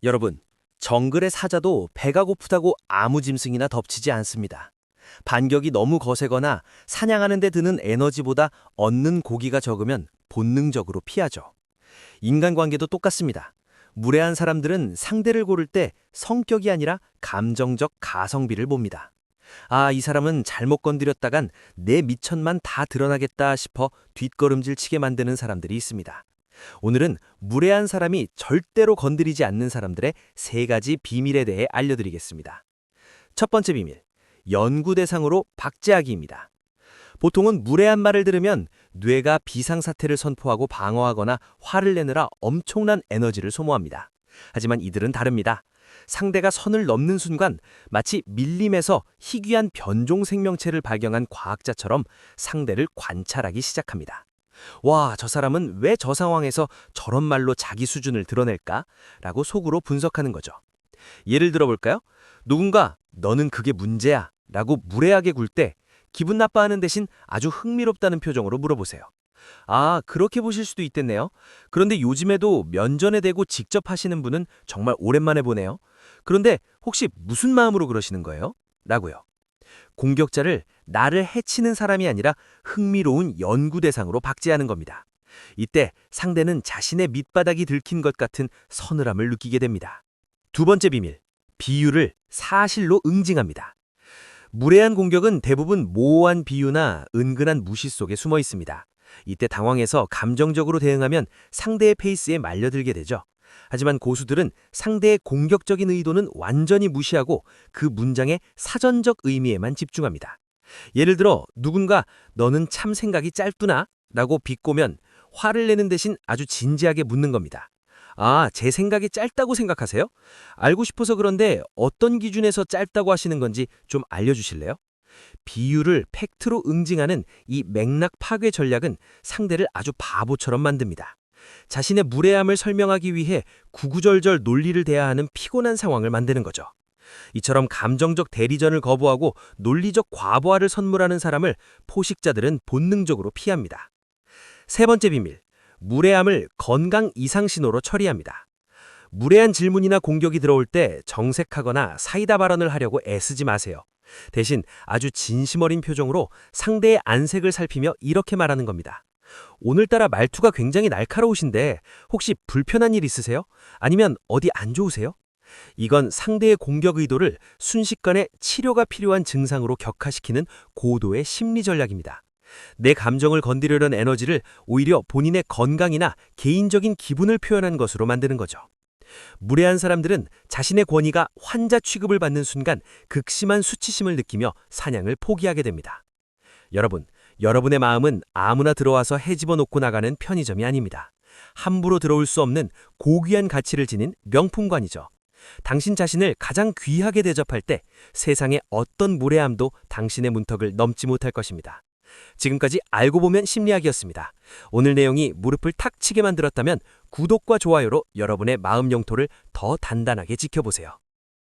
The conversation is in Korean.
여러분, 정글의 사자도 배가 고프다고 아무 짐승이나 덮치지 않습니다. 반격이 너무 거세거나 사냥하는 데 드는 에너지보다 얻는 고기가 적으면 본능적으로 피하죠. 인간관계도 똑같습니다. 무례한 사람들은 상대를 고를 때 성격이 아니라 감정적 가성비를 봅니다. 아, 이 사람은 잘못 건드렸다간 내 미천만 다 드러나겠다 싶어 뒷걸음질 치게 만드는 사람들이 있습니다. 오늘은 무례한 사람이 절대로 건드리지 않는 사람들의 3가지 비밀에 대해 알려드리겠습니다. 첫 번째 비밀, 연구 대상으로 박제하기입니다. 보통은 무례한 말을 들으면 뇌가 비상사태를 선포하고 방어하거나 화를 내느라 엄청난 에너지를 소모합니다. 하지만 이들은 다릅니다. 상대가 선을 넘는 순간 마치 밀림에서 희귀한 변종 생명체를 발견한 과학자처럼 상대를 관찰하기 시작합니다. 와, 저 사람은 왜 저 상황에서 저런 말로 자기 수준을 드러낼까? 라고 속으로 분석하는 거죠. 예를 들어볼까요? 누군가 너는 그게 문제야 라고 무례하게 굴 때 기분 나빠하는 대신 아주 흥미롭다는 표정으로 물어보세요. 아, 그렇게 보실 수도 있겠네요. 그런데 요즘에도 면전에 대고 직접 하시는 분은 정말 오랜만에 보네요. 그런데 혹시 무슨 마음으로 그러시는 거예요? 라고요. 공격자를 나를 해치는 사람이 아니라 흥미로운 연구 대상으로 박제하는 겁니다. 이때 상대는 자신의 밑바닥이 들킨 것 같은 서늘함을 느끼게 됩니다. 두 번째 비밀, 비유를 사실로 응징합니다. 무례한 공격은 대부분 모호한 비유나 은근한 무시 속에 숨어 있습니다. 이때 당황해서 감정적으로 대응하면 상대의 페이스에 말려들게 되죠. 하지만 고수들은 상대의 공격적인 의도는 완전히 무시하고 그 문장의 사전적 의미에만 집중합니다. 예를 들어 누군가 너는 참 생각이 짧구나 라고 비꼬면 화를 내는 대신 아주 진지하게 묻는 겁니다. 아, 제 생각이 짧다고 생각하세요? 알고 싶어서 그런데 어떤 기준에서 짧다고 하시는 건지 좀 알려주실래요? 비유를 팩트로 응징하는 이 맥락 파괴 전략은 상대를 아주 바보처럼 만듭니다. 자신의 무례함을 설명하기 위해 구구절절 논리를 대야 하는 피곤한 상황을 만드는 거죠. 이처럼 감정적 대리전을 거부하고 논리적 과부하를 선물하는 사람을 포식자들은 본능적으로 피합니다. 세 번째 비밀, 무례함을 건강 이상 신호로 처리합니다. 무례한 질문이나 공격이 들어올 때 정색하거나 사이다 발언을 하려고 애쓰지 마세요. 대신 아주 진심 어린 표정으로 상대의 안색을 살피며 이렇게 말하는 겁니다. 오늘따라 말투가 굉장히 날카로우신데 혹시 불편한 일 있으세요? 아니면 어디 안 좋으세요? 이건 상대의 공격 의도를 순식간에 치료가 필요한 증상으로 격화시키는 고도의 심리 전략입니다. 내 감정을 건드리려는 에너지를 오히려 본인의 건강이나 개인적인 기분을 표현한 것으로 만드는 거죠. 무례한 사람들은 자신의 권위가 환자 취급을 받는 순간 극심한 수치심을 느끼며 사냥을 포기하게 됩니다. 여러분, 여러분의 마음은 아무나 들어와서 헤집어 놓고 나가는 편의점이 아닙니다. 함부로 들어올 수 없는 고귀한 가치를 지닌 명품관이죠. 당신 자신을 가장 귀하게 대접할 때 세상의 어떤 무례함도 당신의 문턱을 넘지 못할 것입니다. 지금까지 알고 보면 심리학이었습니다. 오늘 내용이 무릎을 탁 치게 만들었다면 구독과 좋아요로 여러분의 마음 영토를 더 단단하게 지켜보세요.